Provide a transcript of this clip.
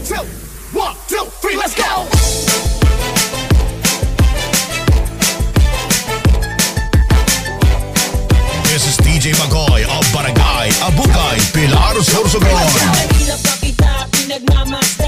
two, one, two, three, let's go! This is DJ Magoy of Barangay Abukay, Pilar, Sorsogon. Pinagmamasta